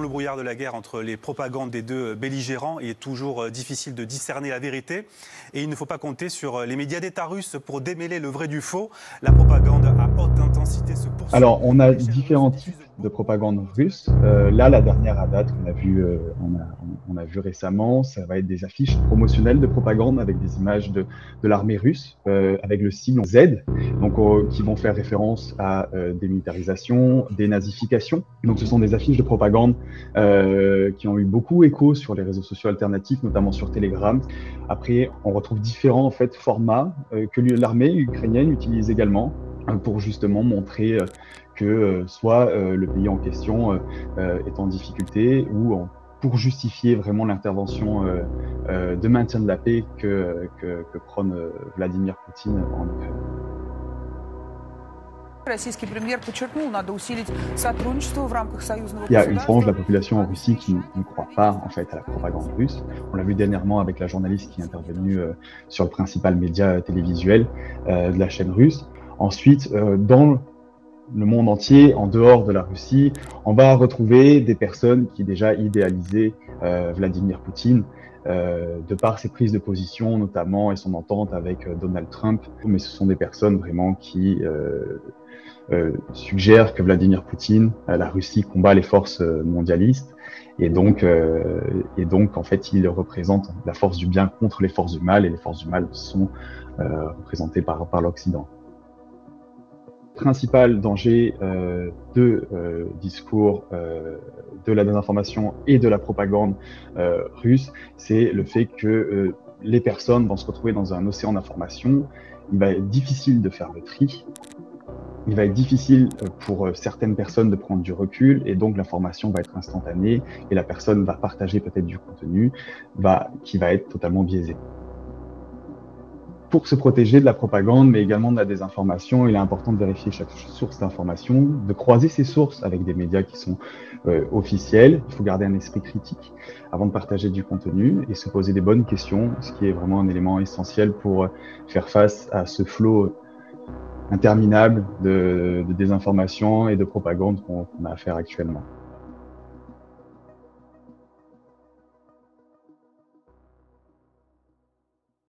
Le brouillard de la guerre entre les propagandes des deux belligérants, il est toujours difficile de discerner la vérité. Et il ne faut pas compter sur les médias d'État russes pour démêler le vrai du faux. La propagande à haute intensité se poursuit. Alors, on a différents types de propagande russe. Là, la dernière à date qu'on a vu, on a vu récemment, ça va être des affiches promotionnelles de propagande avec des images de l'armée russe, avec le sigle Z, donc qui vont faire référence à démilitarisation, dénazification. Donc, ce sont des affiches de propagande qui ont eu beaucoup écho sur les réseaux sociaux alternatifs, notamment sur Telegram. Après, on retrouve différents en fait formats que l'armée ukrainienne utilise également pour justement montrer que soit le pays en question est en difficulté ou pour justifier vraiment l'intervention de maintien de la paix que prône Vladimir Poutine en Ukraine. Il y a une frange de la population en Russie qui ne croit pas en fait à la propagande russe. On l'a vu dernièrement avec la journaliste qui est intervenue sur le principal média télévisuel de la chaîne russe. Ensuite, dans le monde entier, en dehors de la Russie, on va retrouver des personnes qui déjà idéalisaient Vladimir Poutine de par ses prises de position notamment et son entente avec Donald Trump. Mais ce sont des personnes vraiment qui suggèrent que Vladimir Poutine, la Russie combat les forces mondialistes et donc en fait il représente la force du bien contre les forces du mal et les forces du mal sont représentées par l'Occident. Le principal danger discours de la désinformation et de la propagande russe, c'est le fait que les personnes vont se retrouver dans un océan d'informations. Il va être difficile de faire le tri. Il va être difficile pour certaines personnes de prendre du recul et donc l'information va être instantanée et la personne va partager peut-être du contenu qui va être totalement biaisé. Pour se protéger de la propagande, mais également de la désinformation, il est important de vérifier chaque source d'information, de croiser ces sources avec des médias qui sont officiels. Il faut garder un esprit critique avant de partager du contenu et se poser des bonnes questions, ce qui est vraiment un élément essentiel pour faire face à ce flot interminable de désinformation et de propagande qu'on a à faire actuellement.